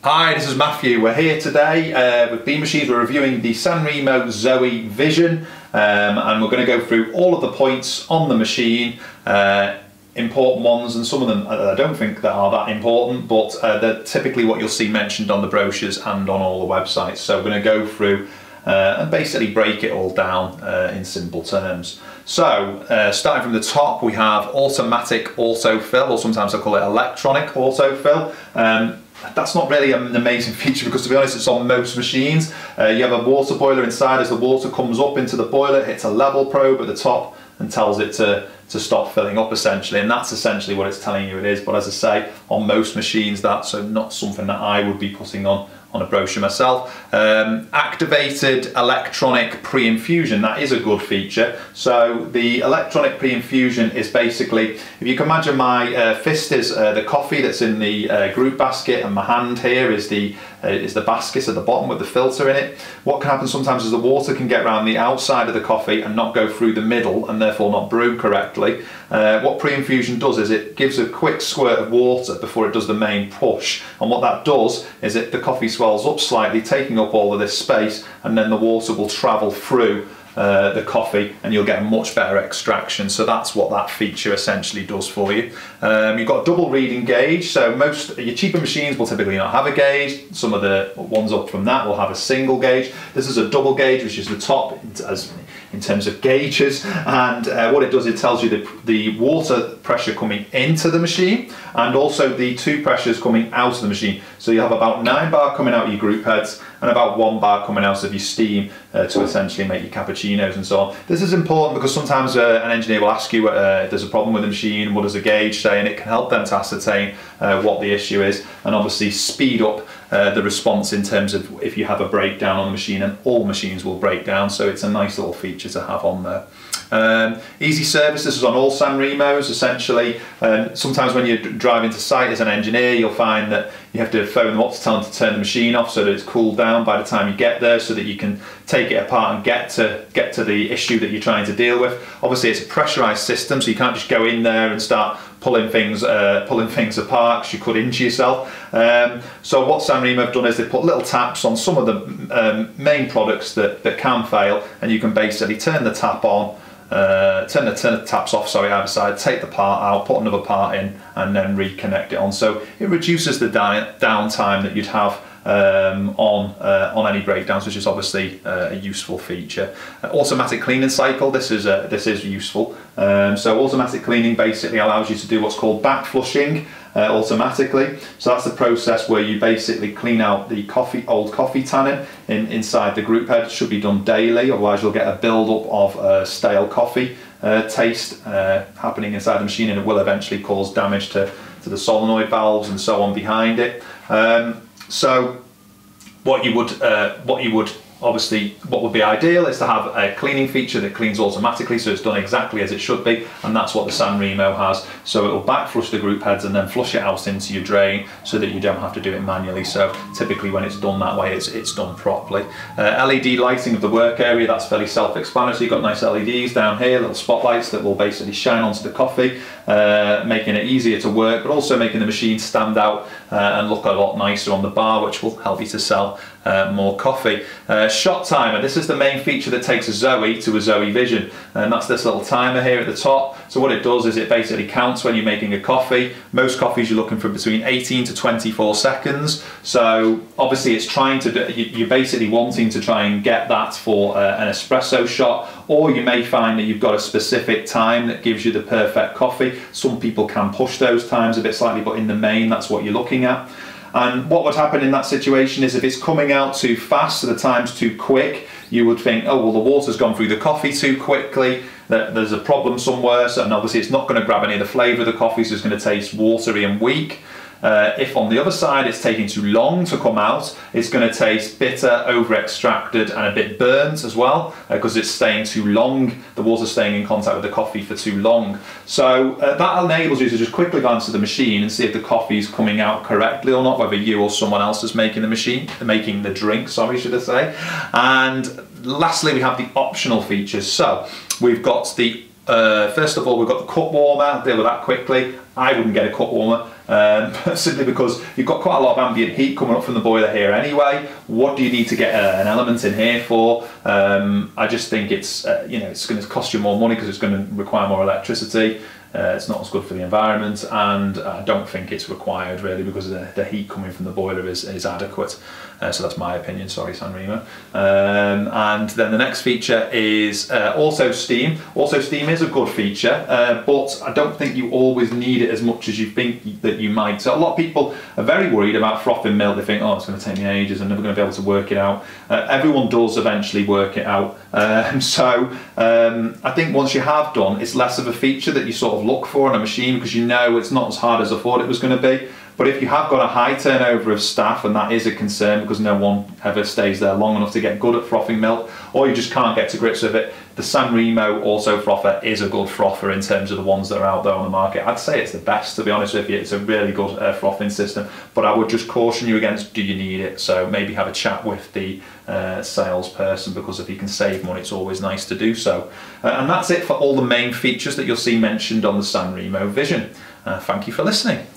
Hi, this is Matthew. We're here today with Bean Machines. We're reviewing the Sanremo Zoe Vision and we're going to go through all of the points on the machine, important ones, and some of them I don't think that are that important, but they're typically what you'll see mentioned on the brochures and on all the websites. So we're going to go through and basically break it all down in simple terms. So starting from the top, we have automatic autofill, or sometimes I call it electronic autofill. That's not really an amazing feature because, to be honest, it's on most machines. You have a water boiler inside. As the water comes up into the boiler, it hits a level probe at the top and tells it to stop filling up, essentially, and that's essentially what it's telling you it is. But as I say, on most machines, that's not something that I would be putting on a brochure myself. Activated electronic pre-infusion, that is a good feature. So the electronic pre-infusion is basically, if you can imagine my fist is the coffee that's in the group basket, and my hand here is the basket at the bottom with the filter in it. What can happen sometimes is the water can get around the outside of the coffee and not go through the middle and therefore not brew correctly. What pre-infusion does is it gives a quick squirt of water before it does the main push, and what that does is the coffee swells up slightly, taking up all of this space, and then the water will travel through the coffee and you'll get a much better extraction. So that's what that feature essentially does for you. You've got a double reading gauge, so most your cheaper machines will typically not have a gauge. Some of the ones up from that will have a single gauge. This is a double gauge, which is the top in terms of gauges, and what it does, it tells you the water pressure coming into the machine and also the two pressures coming out of the machine. So you have about 9 bar coming out of your group heads and about 1 bar coming out of your steam to essentially make your cappuccinos and so on. This is important because sometimes an engineer will ask you if there's a problem with the machine, what does the gauge say, and it can help them to ascertain what the issue is and obviously speed up the response in terms of if you have a breakdown on the machine, and all machines will break down, so it's a nice little feature to have on there. Easy service, this is on all Sanremos essentially. Sometimes when you're driving to site as an engineer, you'll find that you have to phone them up to tell them to turn the machine off so that it's cooled down by the time you get there, so that you can take it apart and get to the issue that you're trying to deal with. Obviously it's a pressurized system, so you can't just go in there and start pulling things apart because you could injure yourself. So what Sanremo have done is they put little taps on some of the main products that can fail, and you can basically turn the tap on, turn the taps off, sorry, either side, take the part out, put another part in, and then reconnect it on. So it reduces the downtime that you'd have on any breakdowns, which is obviously a useful feature. Automatic cleaning cycle, this is useful. So automatic cleaning basically allows you to do what's called back flushing automatically. So that's the process where you basically clean out the old coffee tannin inside the group head. It should be done daily, otherwise you'll get a build-up of stale coffee taste happening inside the machine, and it will eventually cause damage to the solenoid valves and so on behind it. So what would be ideal is to have a cleaning feature that cleans automatically, so it's done exactly as it should be, and that's what the Sanremo has. So it will back flush the group heads and then flush it out into your drain so that you don't have to do it manually. So typically when it's done that way, it's done properly. LED lighting of the work area, that's fairly self-explanatory. You've got nice LEDs down here, little spotlights that will basically shine onto the coffee, making it easier to work, but also making the machine stand out and look a lot nicer on the bar, which will help you to sell more coffee. Shot timer, this is the main feature that takes a Zoe to a Zoe Vision, and that's this little timer here at the top. So what it does is it basically counts when you're making a coffee. Most coffees you're looking for between 18 to 24 seconds. So obviously it's trying to do, you're basically wanting to try and get that for an espresso shot, or you may find that you've got a specific time that gives you the perfect coffee. Some people can push those times a bit slightly, but in the main that's what you're looking at. And what would happen in that situation is if it's coming out too fast, so the time's too quick, you would think, oh well, the water's gone through the coffee too quickly, that there's a problem somewhere, so, and obviously it's not going to grab any of the flavour of the coffee, so it's going to taste watery and weak. If on the other side it's taking too long to come out, it's going to taste bitter, over extracted and a bit burnt as well, because it's staying too long, the water's staying in contact with the coffee for too long. So that enables you to just quickly glance at the machine and see if the coffee is coming out correctly or not, whether you or someone else is making the drink, sorry, should I say. And lastly, we have the optional features. So we've got the first of all, we've got the cup warmer. I'll deal with that quickly. I wouldn't get a cut warmer, simply because you've got quite a lot of ambient heat coming up from the boiler here anyway. What do you need to get an element in here for? I just think it's it's going to cost you more money because it's going to require more electricity. It's not as good for the environment, and I don't think it's required really, because the heat coming from the boiler is adequate. So that's my opinion, sorry Sanremo. And then the next feature is Autosteam. Autosteam is a good feature, but I don't think you always need it as much as you think that you might. So a lot of people are very worried about frothing milk. They think, oh, it's going to take me ages, I'm never going to be able to work it out. Everyone does eventually work it out. I think once you have done, it's less of a feature that you sort of look for in a machine, because you know it's not as hard as I thought it was going to be. But if you have got a high turnover of staff, and that is a concern because no one ever stays there long enough to get good at frothing milk, or you just can't get to grips with it, the Sanremo Auto Frother is a good frother in terms of the ones that are out there on the market. I'd say it's the best, to be honest with you. It's a really good frothing system, but I would just caution you against, do you need it? So maybe have a chat with the salesperson, because if you can save money, it's always nice to do so. And that's it for all the main features that you'll see mentioned on the Sanremo Vision. Thank you for listening.